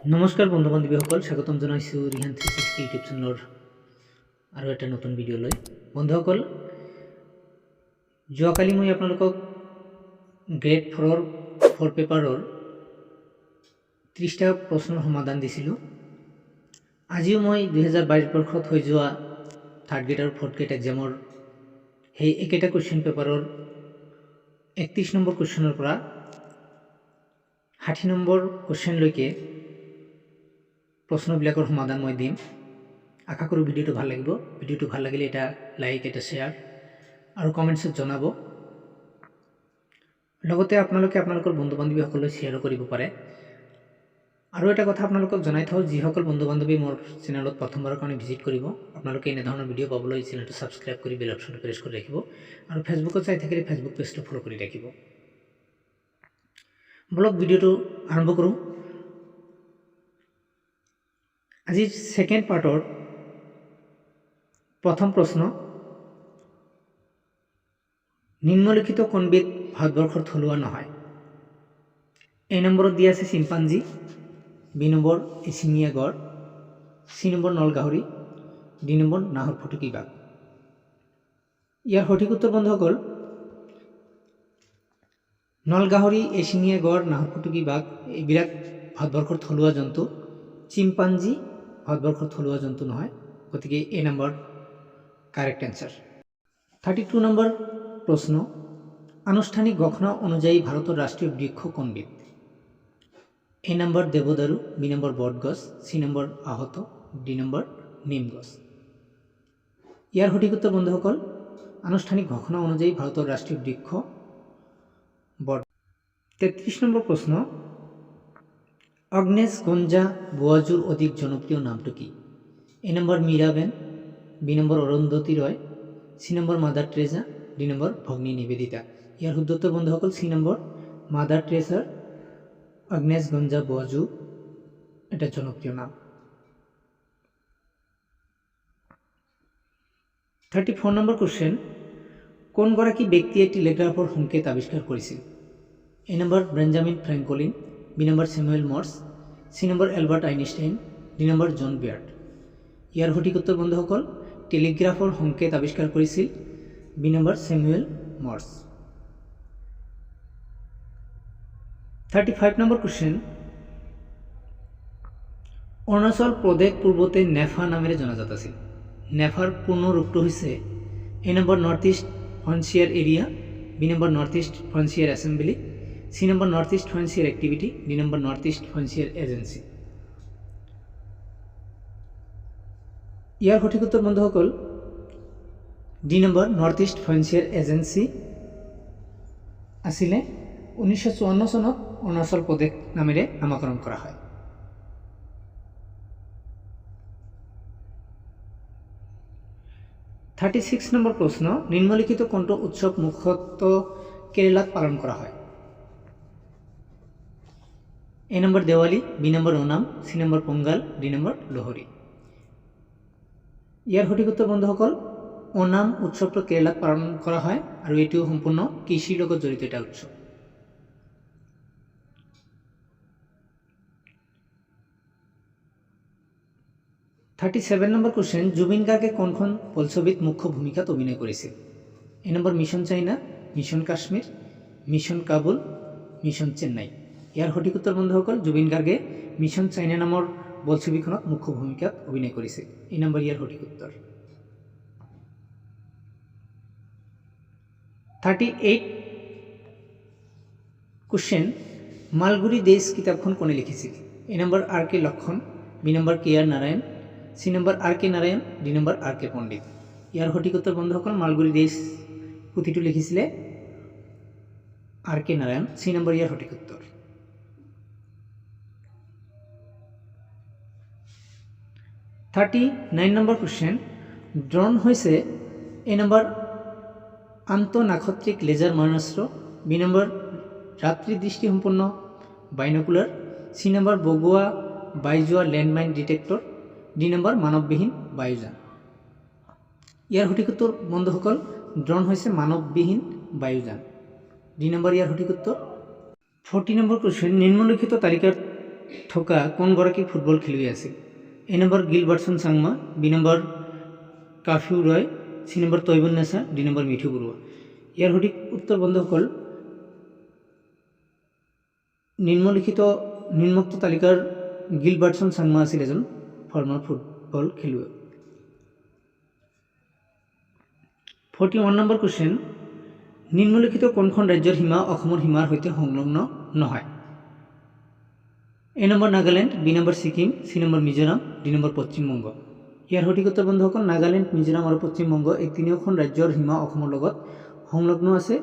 নমস্কাৰ বন্ধু বান্ধৱীসকল, স্বাগতম জনাইছোঁ ৰিহান 360 ইউটিউব চেনেলৰ আৰু এটা নতুন ভিডিঅ'লৈ। বন্ধুসকল, যোৱাকালি মই আপোনালোকক গ্ৰেড 4 পেপাৰৰ 30টা প্ৰশ্নৰ সমাধান দিছিলোঁ। আজিও মই 2022 বৰ্ষত হৈ যোৱা থাৰ্ড গ্ৰেড আৰু ফ'ৰ্থ গ্ৰেড এক্সামৰ সেই একেটা কুৱেশ্যন পেপাৰৰ 31 নম্বৰ কুৱেশ্যনৰ পৰা 60 নম্বৰ কুৱেশ্যনলৈকে প্ৰশ্নবিলাকৰ সমাধান মই দিম। আশা কৰোঁ ভিডিঅ'টো ভাল লাগিব। ভিডিঅ'টো ভাল লাগিলে এটা লাইক, এটা শ্বেয়াৰ আৰু কমেণ্টছত জনাব। লগতে আপোনালোকে আপোনালোকৰ বন্ধু বান্ধৱীসকললৈ শ্বেয়াৰো কৰিব পাৰে। আৰু এটা কথা আপোনালোকক জনাই থওঁ, যিসকল বন্ধু বান্ধৱী মোৰ চেনেলত প্ৰথমবাৰৰ কাৰণে ভিজিট কৰিব, আপোনালোকে এনেধৰণৰ ভিডিঅ' পাবলৈ চেনেলটো ছাবস্ক্ৰাইব কৰি বেল অপশ্যনটো প্ৰেছ কৰি ৰাখিব আৰু ফেচবুকত চাই থাকিলে ফেচবুক পেজটো ফ'ল' কৰি ৰাখিব। বলক ভিডিঅ'টো আৰম্ভ কৰোঁ। আজিৰ ছেকেণ্ড পাৰ্টৰ প্ৰথম প্ৰশ্ন, নিম্নলিখিত কোনবিধ ভাৰতবৰ্ষৰ থলুৱা নহয়? এ নম্বৰত দিয়া আছে চিম্পাঞ্জী, বি নম্বৰ এশিঙীয়া গড়, চি নম্বৰ নলগাহৰি, ডি নম্বৰ নাহৰ ফুটুকী বাঘ। ইয়াৰ সঠিক উত্তৰ বন্ধুসকল, নলগাহৰি, এশিঙীয়া গড়, নাহৰ ফুটুকী বাঘ এইবিলাক ভাৰতবৰ্ষৰ থলুৱা জন্তু। চিম্পাঞ্জী ভাৰতবৰ্ষৰ থলুৱা জন্তু নহয়, গতিকে A number correct answer. 32 number প্ৰশ্ন, আনুষ্ঠানিক ঘোষণা অনুযায়ী ভাৰতৰ ৰাষ্ট্ৰীয় বৃক্ষ কোনবিধ? এ নম্বৰ দেৱদাৰু, বি নম্বৰ বটগছ, চি নম্বৰ আহত, ডি নম্বৰ নিম গছ। ইয়াৰ সঠিক উত্তৰ বন্ধুসকল, আনুষ্ঠানিক ঘোষণা অনুযায়ী ভাৰতৰ ৰাষ্ট্ৰীয় বৃক্ষ বট। 33 নম্বৰ প্ৰশ্ন, আগ্নেশগঞ্জা বোৱাজুৰ অধিক জনপ্ৰিয় নামটো কি? A number Mirabehn, B number Arundhati Roy, C number Mother Teresa, D number ভগ্নী নিবেদিতা। ইয়াৰ শুদ্ধ উত্তৰ বন্ধুসকল চি নম্বৰ মাদাৰ টেৰেছাৰ আগ্নেশগঞ্জা বোৱাজু এটা জনপ্ৰিয় নাম। 34 নম্বৰ কুৱেশ্যন, কোনগৰাকী ব্যক্তিয়ে টেলিগ্ৰাফৰ সংকেত আৱিষ্কাৰ কৰিছিল? A number Benjamin Franklin, B number Samuel Morse, C number Albert Einstein, D number John Baird. ইয়াৰ সঠিক উত্তৰ বন্ধুসকল, টেলিগ্ৰাফৰ সংকেত আৱিষ্কাৰ কৰিছিল B number Samuel Morse. 35 number question, Arunachal Pradesh পূৰ্বতে নেফা নামেৰে জনাজাত আছিল। নেফাৰ পূৰ্ণ ৰূপটো হৈছে A number North East Frontier Area, B number North East Frontier Assembly, C number North East Frontier Activity, D number North East Frontier agency. ইয়াৰ সঠিক উত্তৰ বন্ধুসকল D number North East Frontier agency আছিলে। 1954 চনত অৰুণাচল প্ৰদেশ নামেৰে নামাকৰণ কৰা হয়। 36 নম্বৰ প্ৰশ্ন, নিম্নলিখিত কোনটো উৎসৱ মুখ্যতঃ কেৰালাত পালন কৰা হয়? A number Diwali, B number Onam, C number Pongal, D number Lohri. ইয়াৰ সঠিক উত্তৰ বন্ধুসকল, ওনাম উৎসৱটো কেৰালাত পালন কৰা হয় আৰু এইটো সম্পূৰ্ণ কৃষিৰ লগত জড়িত এটা উৎসৱ। 37 নম্বৰ কুৱেশ্যন, জুবিন গাৰ্গে কোনখন বোলছবিত মুখ্য ভূমিকাত অভিনয় কৰিছিল? A number Mission China, Mission Kashmir, Mission Kabul, Mission Chennai. ইয়াৰ সঠিক উত্তৰ বন্ধুসকল, জুবিন গাৰ্গে মিছন চাইনা নামৰ বোলছবিখনত মুখ্য ভূমিকাত অভিনয় কৰিছিল। এই নম্বৰ ইয়াৰ সঠিক উত্তৰ। 38 কুৱেশ্যন, মালগুৰি দেশ কিতাপখন কোনে লিখিছিল? এ number R K Laxman, B number K R Narayan, C number R K Narayan, D number R K Pandit. ইয়াৰ সঠিক উত্তৰ বন্ধুসকল, মালগুৰি দেশ পুথিটো লিখিছিলে R K Narayan, C number ইয়াৰ সঠিক উত্তৰ। 39 নম্বৰ কুৱেশ্যন, ড্ৰোন হৈছে এ নম্বৰ আন্তঃনাক্ষত্ৰিক লেজাৰ মাৰণাস্ত্ৰ, বি নম্বৰ ৰাত্ৰি দৃষ্টিসম্পন্ন বাইনকুলাৰ, চি নম্বৰ বগোৱা বাইজোৱা লেণ্ডমাইন ডিটেক্টৰ, ডি নম্বৰ মানৱবিহীন বায়ুযান। ইয়াৰ সঠিক উত্তৰ বন্ধুসকল, ড্ৰোন হৈছে মানৱবিহীন বায়ুযান, ডি নম্বৰ ইয়াৰ সঠিক উত্তৰ। 40 নম্বৰ কুৱেশ্যন, নিম্নলিখিত তালিকাত থকা কোনগৰাকী ফুটবল খেলুৱৈ আছিল? A number Gilbertson Changma, B number কাফিউ ৰয়, চি নম্বৰ তৈবন নেছা, ডি নম্বৰ মিঠু বৰুৱা। ইয়াৰ সঠিক উত্তৰ বন্ধুসকল নিম্নোক্ত তালিকাৰ গিলবাৰ্টছন চাংমা আছিল এজন ফৰ্মাৰ ফুটবল খেলুৱৈ। 41 নম্বৰ কুৱেশ্যন, নিম্নলিখিত কোনখন ৰাজ্যৰ সীমা অসমৰ সীমাৰ সৈতে সংলগ্ন নহয়? A number Nagaland, B number Sikkim, C number Mizoram, D number Paschimbanga. ইয়াৰ সঠিক উত্তৰ বন্ধুসকল নাগালেণ্ড, মিজোৰাম আৰু পশ্চিমবংগ এই তিনিওখন ৰাজ্যৰ সীমা অসমৰ লগত সংলগ্ন আছে।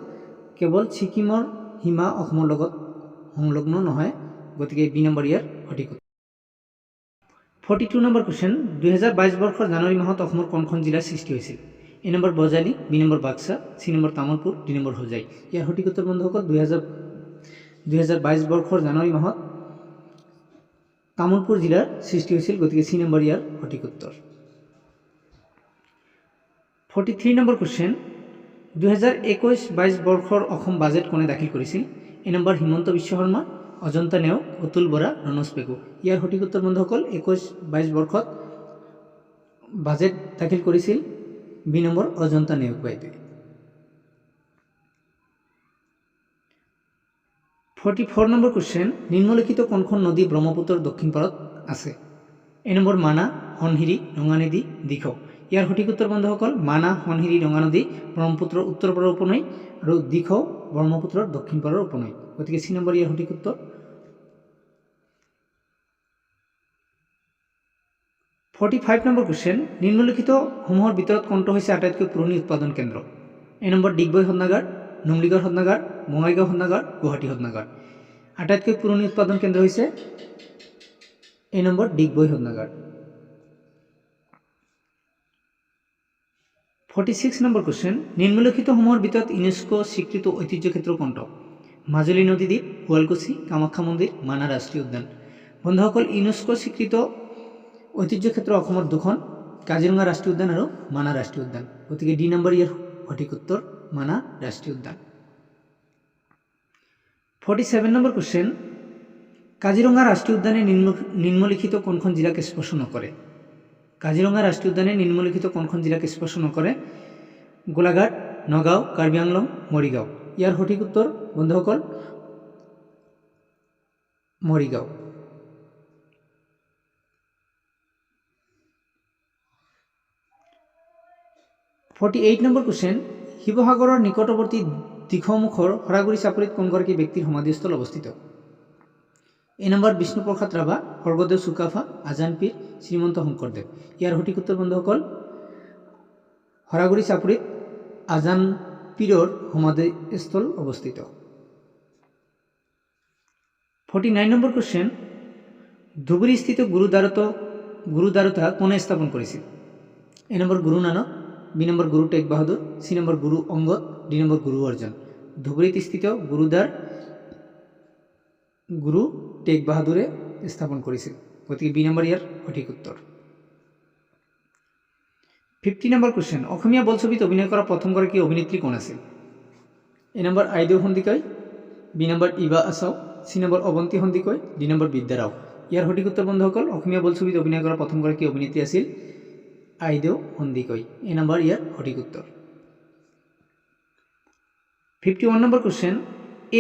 কেৱল ছিকিমৰ সীমা অসমৰ লগত সংলগ্ন নহয়, গতিকে বি নম্বৰ ইয়াৰ সঠিক উত্তৰ। 42 নম্বৰ কুৱেশ্যন, 2022 বৰ্ষৰ জানুৱাৰী মাহত অসমৰ কোনখন জিলাৰ সৃষ্টি হৈছিল? A number Bajali, B number Baksa, C number Tamulpur, D number Hojai. ইয়াৰ সঠিক উত্তৰ বন্ধুসকল 2022 বৰ্ষৰ জানুৱাৰী মাহত তামোলপুৰ জিলাৰ সৃষ্টি হৈছিল, গতিকে চি নম্বৰ ইয়াৰ সঠিক উত্তৰ। 43 নম্বৰ কুৱেশ্যন, 2021-22 বৰ্ষৰ অসম বাজেট কোনে দাখিল কৰিছিল? A number Himanta Biswa Sarma, Ajanta Neog, Atul Bora, Ranoj Pegu. ইয়াৰ সঠিক উত্তৰ বন্ধুসকল 21-22 বৰ্ষত বাজেট দাখিল কৰিছিল বি নম্বৰ অজন্তা নেওগ বাইদেৱে। 44 নম্বৰ কুৱেশ্যন, নিম্নলিখিত কোনখন নদী ব্ৰহ্মপুত্ৰৰ দক্ষিণ পাৰত আছে? এ নম্বৰ মানা, সোণহিৰি, ৰঙানদী, দিখৌ। ইয়াৰ সঠিক উত্তৰ বন্ধুসকল মানা, সোণহিৰি, ৰঙানদী ব্ৰহ্মপুত্ৰৰ উত্তৰ পাৰৰ উপনৈ আৰু দিখৌ ব্ৰহ্মপুত্ৰৰ দক্ষিণ পাৰৰ উপনৈ, গতিকে চি নম্বৰ ইয়াৰ সঠিক উত্তৰ। 45 নম্বৰ কুৱেশ্যন, নিম্নলিখিত সমূহৰ ভিতৰত কোনটো হৈছে আটাইতকৈ পুৰণি উৎপাদন কেন্দ্ৰ? এ নম্বৰ ডিগবৈ শোধনাগাৰ, নুমলীগড় শোধনাগাৰ, বঙাইগাঁও শোধনাগাৰ, গুৱাহাটী শোধনাগাৰ। আটাইতকৈ পুৰণি উৎপাদন কেন্দ্ৰ হৈছে এ নম্বৰ ডিগবৈ শোধনাগাৰ। 46 নম্বৰ কুৱেশ্যন, নিম্নলিখিত সমূহৰ ভিতৰত ইউনেস্কো স্বীকৃত ঐতিহ্য ক্ষেত্ৰ কোনটো? মাজুলী নদীদ্বীপ, শুৱালকুছি, কামাখ্যা মন্দিৰ, মানা ৰাষ্ট্ৰীয় উদ্যান। বন্ধুসকল ইউনেস্কো স্বীকৃত ঐতিহ্য ক্ষেত্ৰ অসমৰ দুখন, কাজিৰঙা ৰাষ্ট্ৰীয় উদ্যান আৰু মানা ৰাষ্ট্ৰীয় উদ্যান, গতিকে ডি নম্বৰ ইয়াৰ সঠিক উত্তৰ মানা ৰাষ্ট্ৰীয় উদ্যান। 47 নম্বৰ কুৱেশ্যন, কাজিৰঙা ৰাষ্ট্ৰীয় উদ্যানে নিম্নলিখিত কোনখন জিলাক স্পৰ্শ নকৰে? কাজিৰঙা ৰাষ্ট্ৰীয় উদ্যানে নিম্নলিখিত কোনখন জিলাক স্পৰ্শ নকৰে? গোলাঘাট, নগাঁও, কাৰ্বি আংলং, মৰিগাঁও। ইয়াৰ সঠিক উত্তৰ বন্ধুসকল মৰিগাঁও। 48 নম্বৰ কুৱেশ্যন, শিৱসাগৰৰ নিকটৱৰ্তী দিখৌমুখৰ হৰাগুৰি চাপৰিত কোনগৰাকী ব্যক্তিৰ সমাধিস্থল অৱস্থিত? এ নম্বৰ বিষ্ণুপ্ৰসাদ ৰাভা, স্বৰ্গদেউ চুকাফা, আজান পীৰ, শ্ৰীমন্ত শংকৰদেৱ। ইয়াৰ সঠিক উত্তৰ বন্ধুসকল হৰাগুৰি চাপৰিত আজান পীৰৰ সমাধিস্থল অৱস্থিত। 49 নম্বৰ কুৱেশ্যন, ধুবুৰীস্থিত গুৰুদ্বাৰতা কোনে স্থাপন কৰিছিল? A number Guru Nanak, B number Guru Tegh Bahadur, C number Guru Angad, D number গুৰু অৰ্জন। ধুবুৰীত স্থিত গুৰুদ্বাৰ গুৰু টেগ বাহাদুৰে স্থাপন কৰিছিল, গতিকে বি নম্বৰ ইয়াৰ সঠিক উত্তৰ। 50 নম্বৰ কুৱেশ্যন, অসমীয়া বোলছবিত অভিনয় কৰা প্ৰথমগৰাকী অভিনেত্ৰী কোন আছিল? A number Aideu Sandikoi, B number Iba Achaw, C number Abanti Sandikoi, D number Vidya Rao. ইয়াৰ সঠিক উত্তৰ বন্ধুসকল অসমীয়া বোলছবিত অভিনয় কৰা প্ৰথমগৰাকী অভিনেত্ৰী আছিল আইদেউ সন্দিকৈ। এ নম্বৰ ইয়াৰ সঠিক উত্তৰ। 51 নম্বৰ কুৱেশ্যন,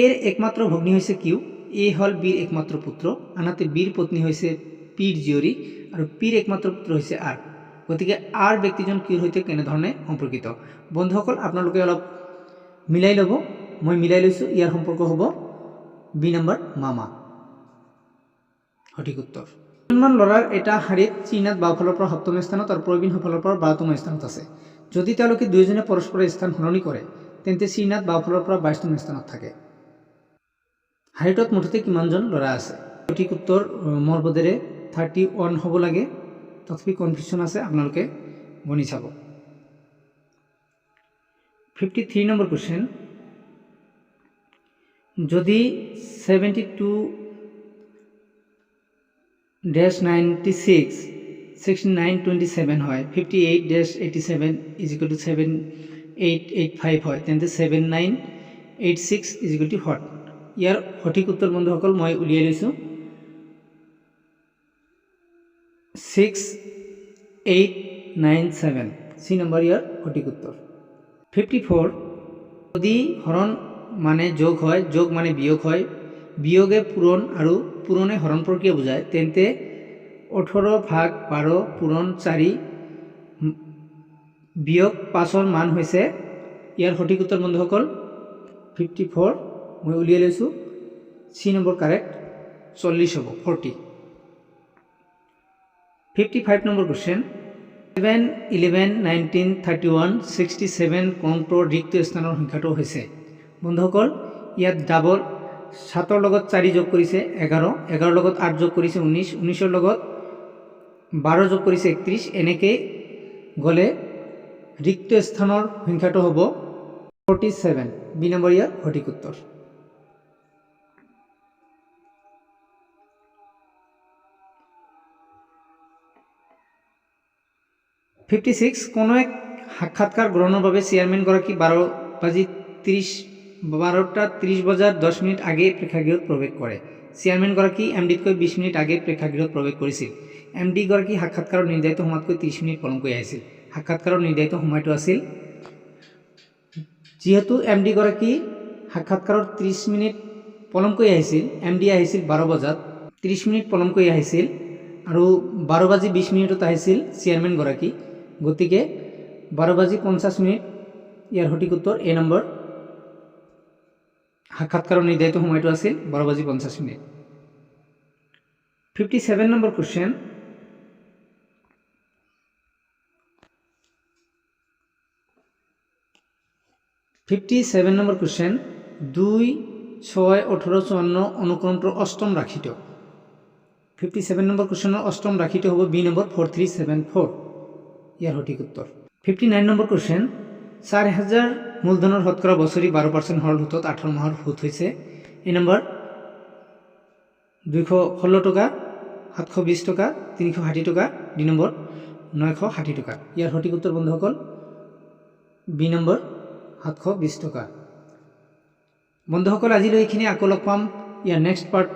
এৰ একমাত্ৰ ভগ্নী হৈছে কিউ? এ হ'ল বীৰ একমাত্ৰ পুত্ৰ, আনহাতে বীৰ পত্নী হৈছে পীৰ জীয়ৰী আৰু পীৰ একমাত্ৰ পুত্ৰ হৈছে আৰ। গতিকে আৰ ব্যক্তিজন কিউৰ সৈতে কেনেধৰণে সম্পৰ্কিত? বন্ধুসকল আপোনালোকে অলপ মিলাই ল'ব, মই মিলাই লৈছোঁ। ইয়াৰ সম্পৰ্ক হ'ব বি নম্বৰ মামা, সঠিক উত্তৰ। দুজনমান ল'ৰাৰ এটা শাৰীত শ্ৰীনাথ বাওঁফালৰ পৰা 7তম স্থানত আৰু প্ৰবীণ সোঁফালৰ পৰা 12তম স্থানত আছে। যদি তেওঁলোকে দুয়োজনে পৰস্পৰৰ স্থান সলনি কৰে তেন্তে শ্ৰীনাথ বাওঁফালৰ পৰা 22তম স্থানত থাকে। শাৰীটোত মুঠতে কিমানজন ল'ৰা আছে? সঠিক উত্তৰ মোৰ বোধেৰে 31 হ'ব লাগে, তথাপি কনফিউশ্যন আছে, আপোনালোকে গণি চাব। 53 নম্বৰ কুৱেশ্যন, যদি 72-96 6927 হয়, 58-87 = 7885 হয়, তেন্তে 7986 = what? ইয়াৰ সঠিক উত্তৰ বন্ধুসকল মই উলিয়াই লৈছোঁ 6897 সি নম্বৰ ইয়াৰ সঠিক উত্তৰ 54 যদি হৰণ মানে যোগ হয় যোগ মানে বিয়োগ হয় বিয়োগে পূৰণ আৰু পূৰণে হৰণ প্ৰক্ৰিয়া বুজায় তেন্তে 18/12 পূৰণ 4 বিয়োগ 5ৰ মান হৈছে ইয়াৰ সঠিক উত্তৰ বন্ধুসকল 54 মই উলিয়াই লৈছোঁ সি নম্বৰ কাৰেক্ট 40 হ'ব 40 55 নম্বৰ কোৱেশ্চন 7 11 19 31 67 ক্ৰমটোৰ ৰিক্ত স্থানৰ সংখ্যাটো হৈছে বন্ধুসকল ইয়াত ডাবল 7ৰ লগত 4 যোগ কৰিছে 11 11ৰ লগত 8 যোগ কৰিছে 19 19ৰ লগত 12 যোগ কৰিছে 31 এনেকৈ গ'লে ৰিক্ত স্থানৰ সংখ্যাটো হ'ব 47 বি নম্বৰ ইয়াৰ সঠিক উত্তৰ 56 কোনো এক সাক্ষাৎকাৰ গ্ৰহণৰ বাবে চেয়াৰমেনগৰাকী 12টা 30 বজাত 10 মিনিট আগে প্ৰেক্ষাগৃহত প্ৰৱেশ কৰে চেয়াৰমেনগৰাকী এমডিতকৈ 20 মিনিট আগে প্ৰেক্ষাগৃহত প্ৰৱেশ কৰিছিল এমডিগৰাকী সাক্ষাৎকাৰৰ নিৰ্ধাৰিত সময়তকৈ 30 মিনিট পলমকৈ আহিছিল সাক্ষাৎকাৰৰ নিৰ্ধাৰিত সময়টো আছিল যেহেতু এমডিগৰাকী সাক্ষাৎকাৰৰ 30 মিনিট পলমকৈ আহিছিল এমডি আহিছিল 12 বজাত 30 মিনিট পলমকৈ আহিছিল আৰু 12:20 মিনিটত আহিছিল চেয়াৰমেনগৰাকী গতিকে 12:50 মিনিট ইয়াৰ সঠিক উত্তৰ এ নম্বৰ সাক্ষাৎকাৰৰ নিৰ্ধাৰিত সময়টো আছিল 12:50 minute 57 number question 57 number question 2 6 18 54 অনুক্ৰমটোৰ অষ্টম ৰাশিটো 57 নম্বৰ কোৱেশ্চনৰ অষ্টম ৰাশিটো হ'ব বি নম্বৰ 4374 ইয়াৰ সঠিক উত্তৰ 59 নম্বৰ কোৱেশ্চন 4000 মূলধনৰ শতকৰা বছৰি 12% সৰল সুতত 18 মাহৰ সুত হৈছে এ নম্বৰ 216 টকা 720 টকা 360 টকা ডি নম্বৰ 960 টকা ইয়াৰ সঠিক উত্তৰ বন্ধুসকল বি নম্বৰ 720 টকা বন্ধুসকল আজিলৈ এইখিনি আকৌ লগ পাম ইয়াৰ নেক্সট পাৰ্ট